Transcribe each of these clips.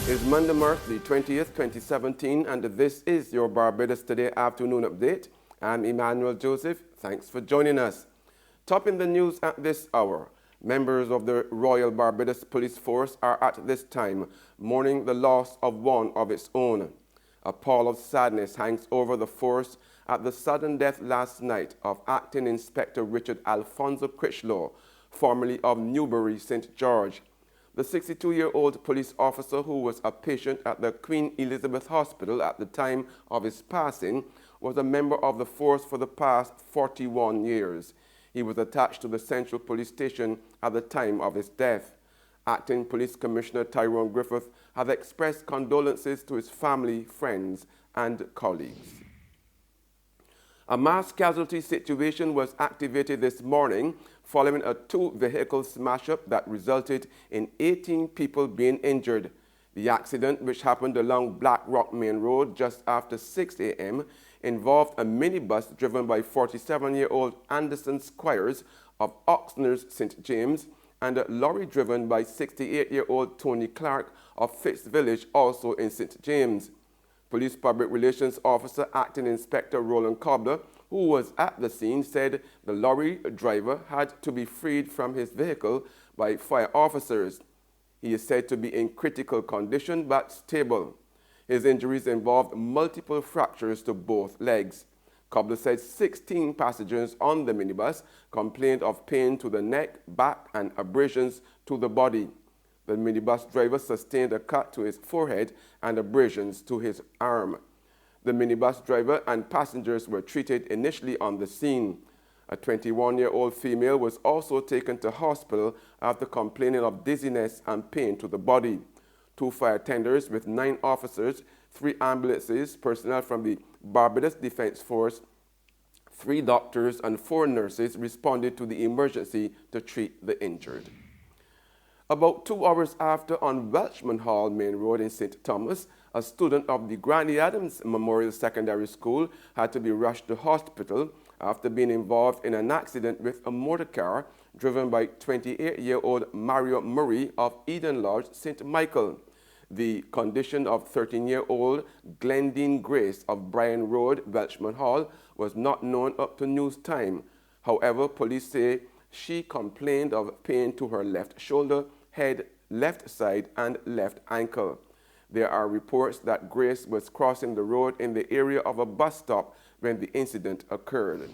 It's Monday, March the 20th, 2017, and this is your Barbados Today afternoon update. I'm Emmanuel Joseph. Thanks for joining us. Topping the news at this hour, members of the Royal Barbados Police Force are at this time mourning the loss of one of its own. A pall of sadness hangs over the force at the sudden death last night of Acting Inspector Richard Alfonso Critchlow, formerly of Newbury, St. George. The 62-year-old police officer, who was a patient at the Queen Elizabeth Hospital at the time of his passing, was a member of the force for the past 41 years. He was attached to the Central Police Station at the time of his death. Acting Police Commissioner Tyrone Griffith has expressed condolences to his family, friends, and colleagues. A mass casualty situation was activated this morning following a two-vehicle smash-up that resulted in 18 people being injured. The accident, which happened along Black Rock Main Road just after 6 a.m., involved a minibus driven by 47-year-old Anderson Squires of Oxnard, St. James, and a lorry driven by 68-year-old Tony Clark of Fitz Village, also in St. James. Police Public Relations Officer Acting Inspector Roland Cobbler, who was at the scene, said the lorry driver had to be freed from his vehicle by fire officers. He is said to be in critical condition but stable. His injuries involved multiple fractures to both legs. Cobbler said 16 passengers on the minibus complained of pain to the neck, back, and abrasions to the body. The minibus driver sustained a cut to his forehead and abrasions to his arm. The minibus driver and passengers were treated initially on the scene. A 21-year-old female was also taken to hospital after complaining of dizziness and pain to the body. 2 fire tenders with 9 officers, 3 ambulances, personnel from the Barbados Defense Force, 3 doctors, and 4 nurses responded to the emergency to treat the injured. About 2 hours after, on Welshman Hall Main Road in St. Thomas, a student of the Granny Adams Memorial Secondary School had to be rushed to hospital after being involved in an accident with a motor car driven by 28-year-old Mario Murray of Eden Lodge, St. Michael. The condition of 13-year-old Glendine Grace of Bryan Road, Welshman Hall, was not known up to news time. However, police say she complained of pain to her left shoulder, head, left side, and left ankle. There are reports that Grace was crossing the road in the area of a bus stop when the incident occurred.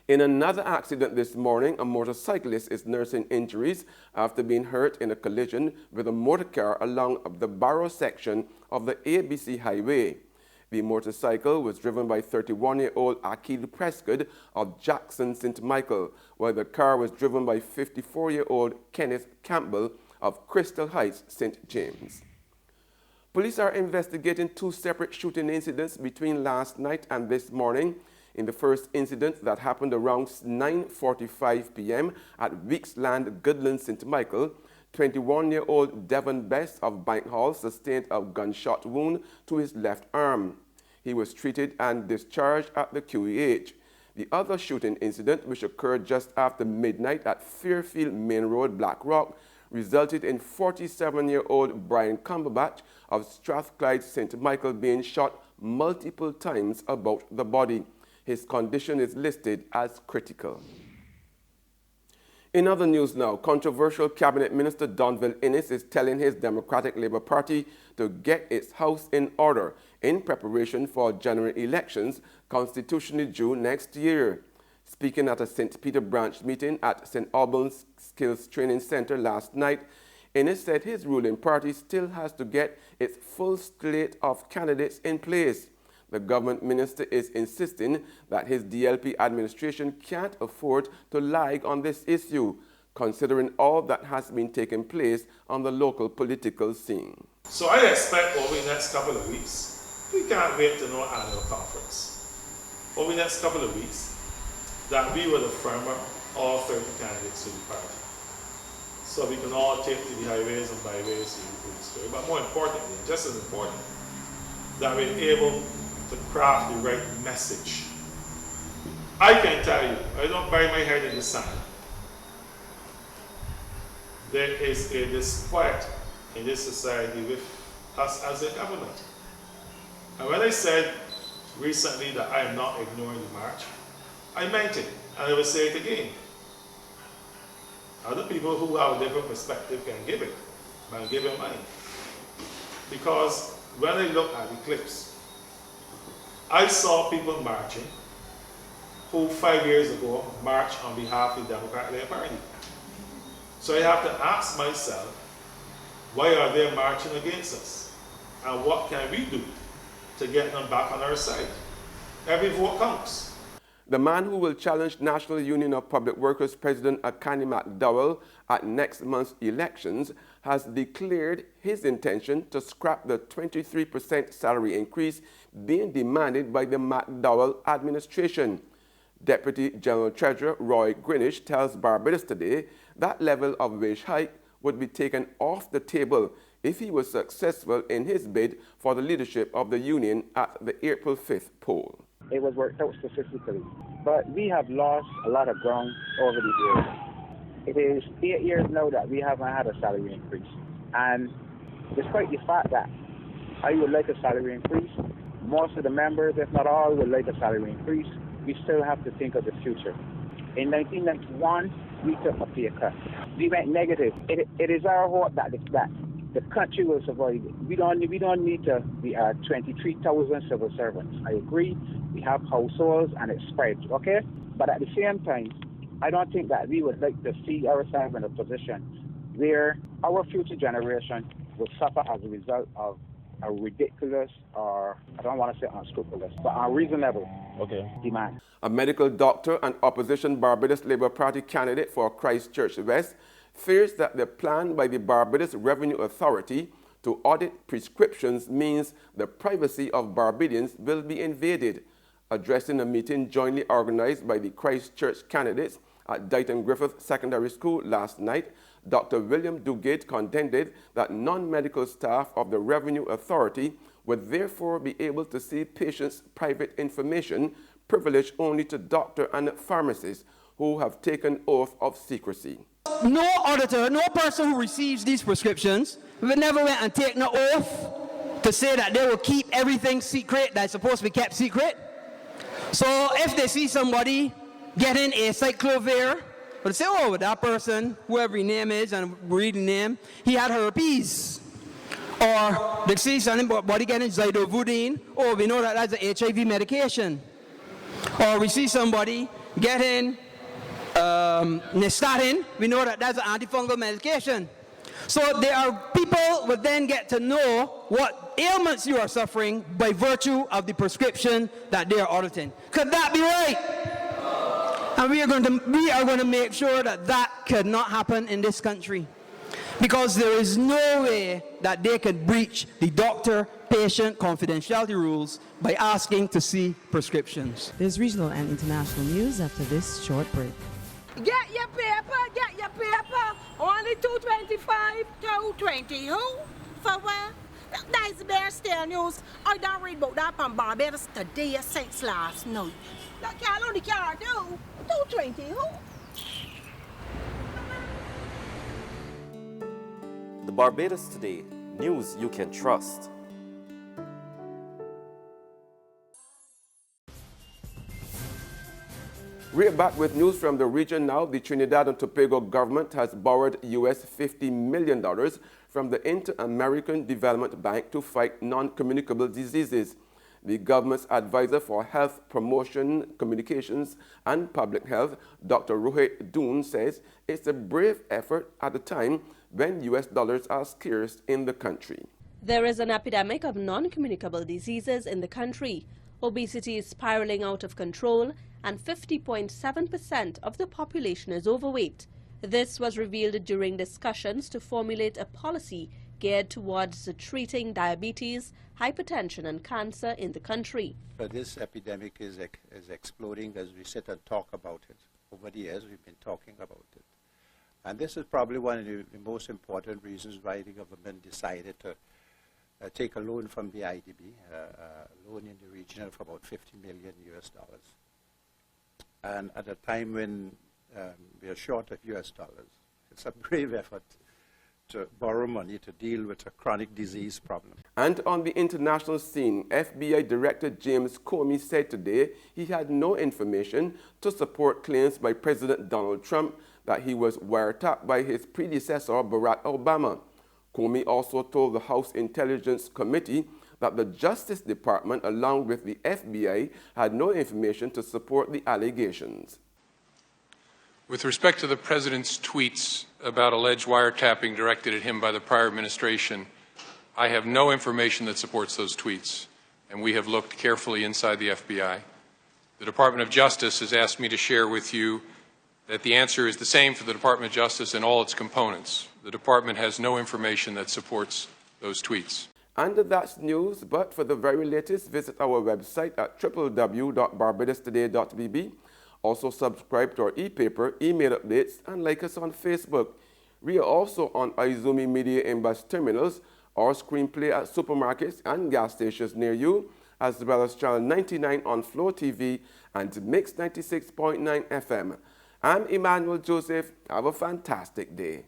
In another accident this morning, a motorcyclist is nursing injuries after being hurt in a collision with a motor car along the Barrow section of the ABC Highway. The motorcycle was driven by 31-year-old Akil Prescott of Jackson, St. Michael, while the car was driven by 54-year-old Kenneth Campbell of Crystal Heights, St. James. Police are investigating 2 separate shooting incidents between last night and this morning. In the first incident that happened around 9:45 p.m. at Weeksland, Goodland, St. Michael, 21-year-old Devon Best of Bank Hall sustained a gunshot wound to his left arm. He was treated and discharged at the QEH. The other shooting incident, which occurred just after midnight at Fairfield Main Road, Black Rock, resulted in 47-year-old Brian Cumberbatch of Strathclyde, St. Michael being shot multiple times about the body. His condition is listed as critical. In other news now, controversial Cabinet Minister Donville Innes is telling his Democratic Labour Party to get its house in order in preparation for general elections constitutionally due next year. Speaking at a St. Peter branch meeting at St. Albans Skills Training Centre last night, Innes said his ruling party still has to get its full slate of candidates in place. The government minister is insisting that his DLP administration can't afford to lag on this issue, considering all that has been taking place on the local political scene. So I expect over the next couple of weeks, we can't wait to know annual conference. Over the next couple of weeks, that we will affirm all 30 candidates to the party. So we can all take to the highways and byways to the story. But more importantly, just as important, that we're able to craft the right message. I can tell you, I don't bury my head in the sand. There is a disquiet in this society with us as a government. And when I said recently that I am not ignoring the march, I meant it, and I will say it again. Other people who have a different perspective can give it, but I'm giving mine. Because when I look at the clips, I saw people marching who 5 years ago marched on behalf of the Democratic Party. So I have to ask myself, why are they marching against us? And what can we do to get them back on our side? Every vote counts. The man who will challenge National Union of Public Workers President Akani McDowell at next month's elections has declared his intention to scrap the 23% salary increase being demanded by the McDowell administration. Deputy General Treasurer Roy Greenwich tells Barbados Today that level of wage hike would be taken off the table if he was successful in his bid for the leadership of the union at the April 5th poll. It was worked out statistically, but we have lost a lot of ground over the years. It is 8 years now that we haven't had a salary increase, and despite the fact that I would like a salary increase, most of the members, if not all, would like a salary increase, we still have to think of the future. In 1991, we took a pay cut. We went negative. It is our hope that the country will survive. We don't need to be 23,000 civil servants. I agree. We have households and it's spread, okay? But at the same time, I don't think that we would like to see ourselves in a position where our future generation will suffer as a result of a ridiculous, or I don't want to say unscrupulous, but unreasonable demand. A medical doctor and opposition Barbados Labour Party candidate for Christchurch West fears that the plan by the Barbados Revenue Authority to audit prescriptions means the privacy of Barbadians will be invaded. Addressing a meeting jointly organized by the Christchurch candidates at Dighton Griffith Secondary School last night, Dr. William Dugate contended that non-medical staff of the Revenue Authority would therefore be able to see patients' private information privileged only to doctor and pharmacists who have taken oath of secrecy. No auditor, no person who receives these prescriptions will never went and take an oath to say that they will keep everything secret that's supposed to be kept secret. So if they see somebody getting a cyclovir, they'll say, oh, that person, whoever his name is, and read the name, he had herpes. Or they see somebody getting zidovudine, oh, we know that that's an HIV medication. Or we see somebody getting nystatin, we know that that's an antifungal medication. So there are people will then get to know what ailments you are suffering by virtue of the prescription that they are auditing. Could that be right? And we are going to make sure that that could not happen in this country, because there is no way that they could breach the doctor-patient confidentiality rules by asking to see prescriptions. There's regional and international news after this short break. Get your paper, get your paper. Only $2.25, $2.20. Who? For what? That's Bear Stare News. I don't read about that on Barbados Today since last night. That can't only can't do. $2.20. Who? The Barbados Today, news you can trust. We're back with news from the region now. The Trinidad and Tobago government has borrowed US $50 million from the Inter-American Development Bank to fight non-communicable diseases. The government's advisor for health promotion, communications, and public health, Dr. Rohit Doon, says it's a brave effort at a time when US dollars are scarce in the country. There is an epidemic of non-communicable diseases in the country. Obesity is spiraling out of control, and 50.7% of the population is overweight. This was revealed during discussions to formulate a policy geared towards treating diabetes, hypertension and cancer in the country. But this epidemic is exploding as we sit and talk about it. Over the years we've been talking about it. And this is probably one of the most important reasons why the government decided to take a loan from the IDB, a loan in the region of about $50 million US. And at a time when we are short of US dollars, it's a brave effort to borrow money to deal with a chronic disease problem. And on the international scene, FBI Director James Comey said today he had no information to support claims by President Donald Trump that he was wiretapped by his predecessor Barack Obama. Comey also told the House Intelligence Committee that the Justice Department, along with the FBI, had no information to support the allegations. With respect to the President's tweets about alleged wiretapping directed at him by the prior administration, I have no information that supports those tweets, and we have looked carefully inside the FBI. The Department of Justice has asked me to share with you that the answer is the same for the Department of Justice and all its components. The Department has no information that supports those tweets. And that's news, but for the very latest, visit our website at www.barbadostoday.bb. Also subscribe to our e-paper, email updates, and like us on Facebook. We are also on Izumi Media in bus terminals, or screenplay at supermarkets and gas stations near you, as well as Channel 99 on Flow TV and Mix 96.9 FM. I'm Emmanuel Joseph. Have a fantastic day.